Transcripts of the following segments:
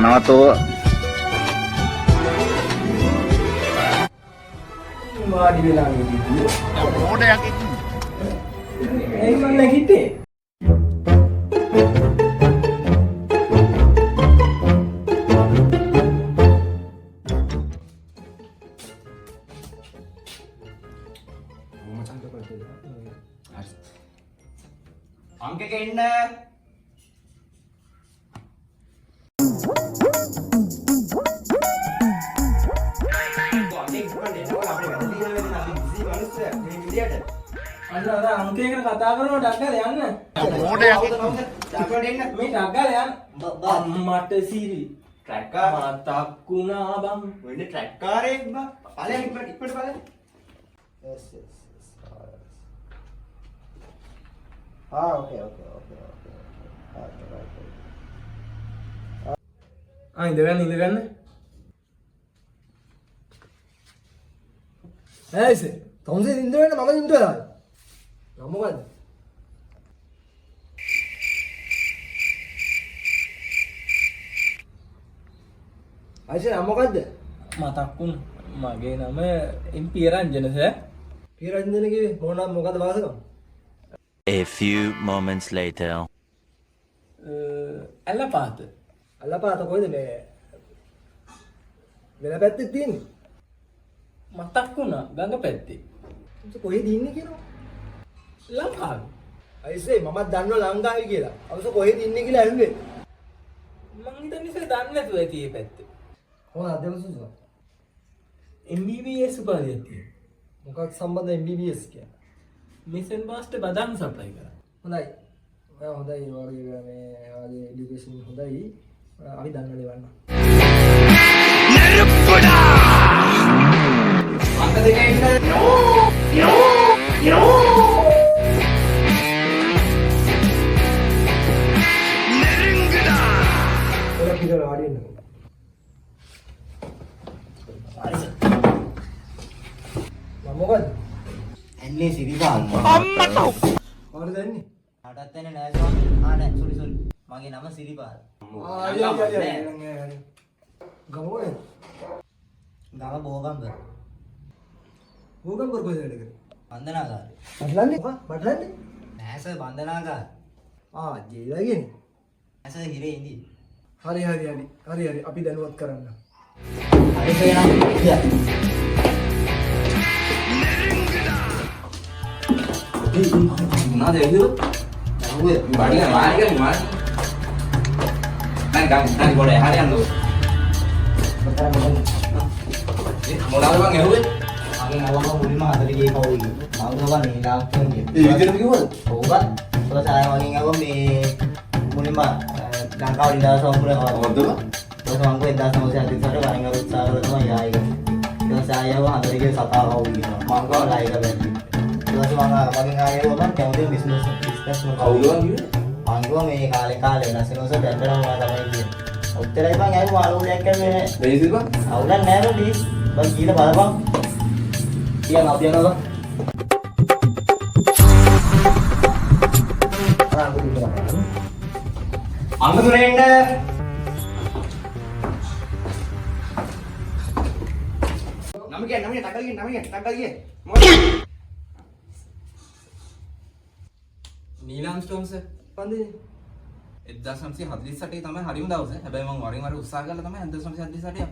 මනවතෝ වාඩි වෙලා ඉන්නේ. මොඩයක් ඒ මන් නැගිටේ. අංකක එන්න. අන්න අර අංකයකට කතා කරනවා ඩක්කල යන්න. මොඩයක් ඩක්කලට එන්න. මේ ඩක්කල යන්න. අම්මට සිරි. ට්‍රැක්කර් මතක් වුණා බං. වෙන්නේ ට්‍රැක්කාරයෙක් බා. ඵලයන් ඉක්මනට ඵලයන්. Yes. Okay. ඉඳගන්න. ඇයිස තොන්සේ ඉඳ වෙන්න මම ඉඳ වෙලා. මොකද? අයිසේ නම මොකද්ද? මතක් වුණ මගේ නම MP රංජන සර්. රංජන කිව්වේ මොනවාද මොකද වාසකම්? A few moments later. ඇල්ලපාත කොයිද මේ වෙන පැත්තේ තියෙන්නේ? මතක් වුණා ගඟ පැත්තේ. කොහෙද ඉන්නේ කියනවා? ලංකාවේ. අයිසේ මමත් දන්නවා ලංකාවේ කියලා. අවස කොහෙද ඉන්නේ කියලා ඇහුවේ. මං හිතන්නේ ඉතින් දන්නේ නැතුව ඇති මේ පැත්තේ. කොහොමද දෙවසුසුවා? MBBS උපාධියක් තියෙනවා. මොකක් සම්බන්ධ MBBS කියන්නේ? මිෂන් මාස්ටර් බදාම් සප්ලයි කරා. හොඳයි. ඔයා හොඳයි වගේ මේ ආගේ এডুকেෂන් හොඳයි. අපි දන්න දෙවන්න. නෙරුප්පඩා අංක දෙකේ ඉන්න. නෙරින්ගඩා ඔයා පිටර ආඩි වෙන්න. මොකද? එන්නේ සිරිපාල්. අම්මටෝ මොකද දෙන්නේ? හටත් එන්නේ නෑ ස්වාමී. නෑ සෝරි. මගේ නම සිරිපාල්. ගමෝනේ. ගම බෝගම්බ. භූකම්ප කොහෙද වැඩ කරේ? බන්ධනාගාරේ. බඩලන්නේ? නෑ සර් බන්ධනාගාර. ජීලා කියන්නේ. නෑ සර් හිරේ ඉඳි. හරි අපි දැනුවත් කරන්න. හරි සර් එනවා. මොනවද එන්නේ? නෑ බඩිය මාරිකන් මාර. නෑ ගම් ගොඩේ හරියන්නේ. මොනවද බං ඇහුවේ? මගේ නවම මුලින්ම 40 ගේ පවුල් ඉන්නේ. මම ගාව නීලාක්ෂණ කියන්නේ. ඒ විදිහට කිව්වද? ඔව් බං. ඔතසාය වගේ ගාව මේ මුලින්ම ලංකාවේ ඉඳලා සම්පූර්ණ හොද්දම. ඔතසංගෝ 1938 වරින් ගාව උත්සාහ කරලා තමයි ආයෙ. ඔතසායව 40 ගේ සතා පවුල් ඉන්නවා. මම ගාව ලයික බැලි. ඊට පස්සේ මම වගේ ආයෙව මම කැමති බිස්නස් න කවුද කිව්වේ? මම ගාව මේ කාලේ නැසෙනවස බැලලා මම තමයි කියන්නේ. ඔච්චරයි බං ආයෙ මාළුවලයක් කරන්නේ නැහැ. දෙයිද බං? අවුලක් නැහැ බං ප්ලීස්. බං කීලා බලපන්. තියනවා. අංග තුනේ එන්න. නම කියන්නේ ටක්කල් ගියේ. මොකද? නීලාම් ස්ටෝන් සර් පන්දේ 1948 තමයි හරිම දවස. හැබැයි මම වරින් වර උත්සාහ කරලා තමයි 1948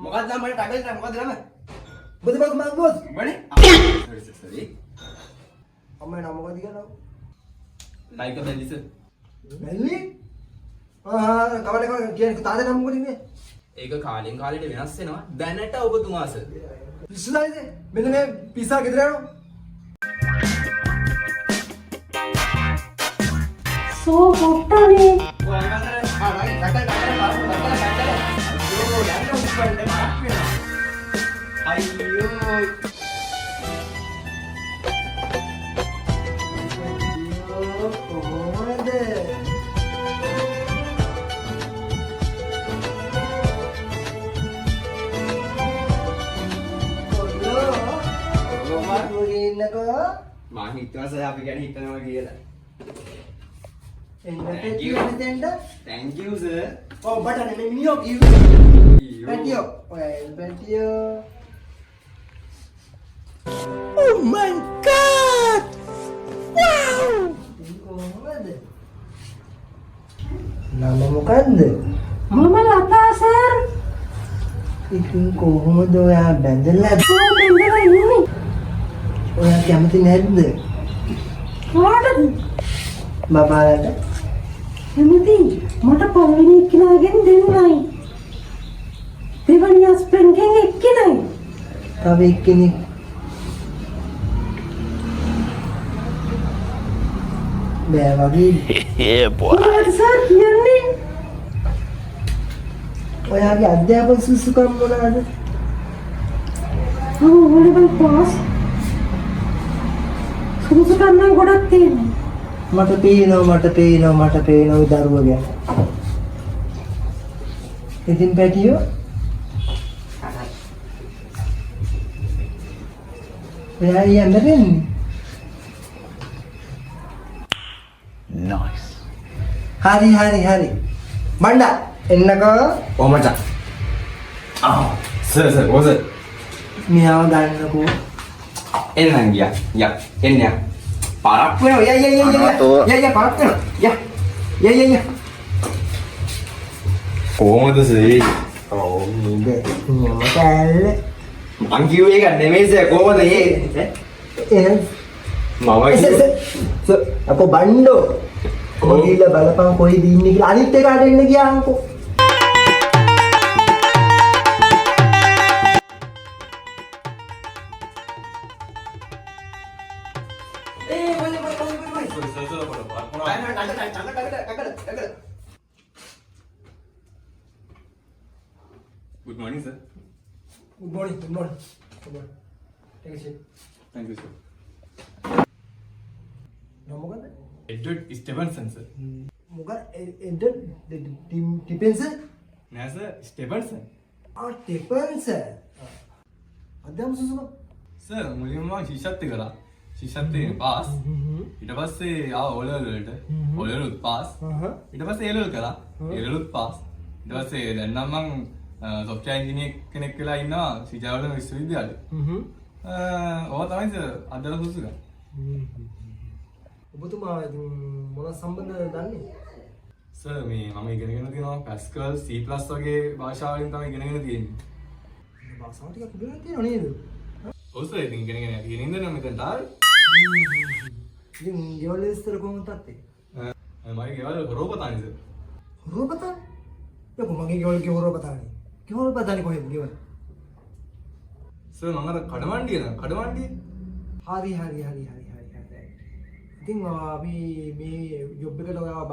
මොකක්ද නම් මට ටක්කල් නෑ මොකද්ද නම? බුදු බක් මං බොස්. බණේ? සෝරි. අම්මේ නම මොකද කියලා? ලයික බැලි සර්. මැල්ලි? කවදාද කියන්නේ තාත්තේ නම මොකද ඉන්නේ? ඒක කාලෙන් කාලෙට වෙනස් වෙනවා. දැනට ඔබතුමා සර්. පිස්සුදායිද? මෙන්න මේ පිස්සා ගෙදර යනවා. සෝ හොට්ටනේ මම හිතුවා සර් අපි ගැන හිතනවා කියලා. එන්න Thank you. මෙතෙන්ට. Thank you sir. ඔව් බටනේ මේ මිනිහෝ කිව්. පැටියෝ. ඔය පැටියෝ. Oh my god! Wow! කොහොමද? නම මොකද්ද? මම ලතා සර්. ඉතින් කොහොමද ඔයා බැඳලා බැඳලා ඉන්නේ. ඔයා කැමති නැද්ද? කාටද? බබාලට? එමුති මට පළවෙනි එක්කිනාගෙන් දෙන්නයි. දෙවනි හස්බන්ඩ්ගෙන් එක්කිනයි. තව එක්කෙනෙක් බෑ වගේ. Yeah, boy. මොකද සර් කියන්නේ? ඔයාගේ අධ්‍යාපන සුසුකම් මොනවාද? ඕ පාස්. සුසුකම් නම් ගොඩක් තියෙනවා. මට පේනවා දරුවා ගැන. ඉතින් පැටියෝ ඔයා යන්නදෙන්නේ? Nice. හරි. මණ්ඩා එන්නකෝ. Oh මචං. සර් ඔය සර්. මෙයාව ගන්නකෝ. එන්නම් ගියා. එන්න. පාරක් වෙනවා. ය පාරක් වෙනවා. ය. කොහොමද සර්? ඔව් නේද? මම කැල්ල. මං කිව්වේ ඒක නෙමෙයි සර්. කොහොමද ඒ? එහෙනම් මම අපෝ බණ්ඩෝ කොහොමද බලපන් කොහෙද ඉන්නේ කියලා අනිත් එකාට එන්න ගියාන්කෝ. Good morning, sir. Good morning. Take a seat. Thank you, sir. මොකද? Edward Stevenson, sir. මොකද ටිපෙන්ස? නෑ, sir. Stevenson. ටිපෙන්ස. අධ්‍යාපන සුසුකම්. Sir, මුලින්ම මම ශිෂ්‍යත්වය කරා. ශිෂ්‍යත්වයෙන් පාස්. ඊට පස්සේ ආව O level වලට. O level උත් පාස්. ඊට පස්සේ A level කරා. A level උත් පාස්. ඊට පස්සේ දැන් නම් මම software engineer කෙනෙක් වෙලා ඉන්නවා ශ්‍රීජාවල විශ්වවිද්‍යාලේ. ඔය තමයි සර් අධ්‍යාපන සුසුකම්. ඔබතුමා මොන සම්බන්ධද දන්නේ? සර් මේ මම ඉගෙනගෙන තියෙනවා Pascal C+ වගේ භාෂා වලින් තමයි ඉගෙනගෙන තියෙන්නේ. භාෂාව ටිකක් ඉගෙන තියෙනව නේද? ඔව් සර් ඉතින් ඉගෙනගෙන යකින් ඉඳන් නම් මෙතනට ආවේ. ඉතින් ගෙවල් විස්තර කොහොමද තාත්තේ? මගේ ගෙවල් හොරෝපතානේ සර්. හොරපතන්? යකෝ මගේ ගෙවල් හොරපතන්නේ. හොරපතන්නේ කොහෙද ගෙවල්? සර් මම අර කඩවණ්ඩිය නේද? කඩවණ්ඩිය. හරි. ඉතින් අපි මේ ජොබ් එකට ඔයා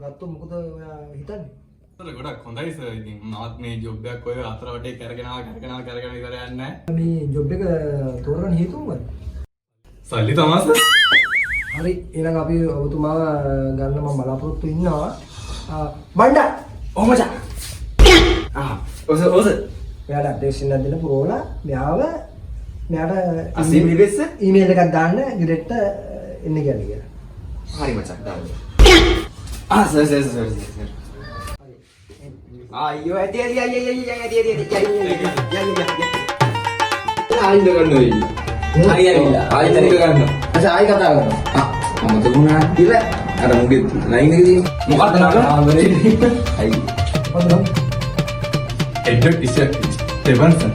ගත්තොත් මොකද ඔයා හිතන්නේ? සර් ගොඩක් හොඳයි සර්. ඉතින් මාත් මේ ජොබ් එකක් ඔය අතර වටේ කරගෙන ඉවර යන්නේ නැහැ. මේ ජොබ් එක තෝරගන්න හේතුව මොකද? සල්ලි තමයි සර්. හරි එහෙනම් අපි ඔබතුමාව ගන්න මම බලාපොරොත්තු ඉන්නවා. මණ්ඩා Oh මචං. ඔස මෙයාට අධ්‍යක්ෂණය දෙන්න පුරවලා මෙයාට අසීමිලිවෙස්ස ඊමේල් එකක් දාන්න ඩිරෙක්ට් එන්න කියලා. හරි මචං දාන්න. සර්. අයියෝ ඇති. ආයිද ගන්නෝයි. ආයිලා. ආයි තනික ගන්නවා. අච්චා ආයි කතා කරනවා. මම තුමුණා කියලා අර මුගේ ලයින් එකේ මොකක්ද නම? අයි. Edward Stevenson.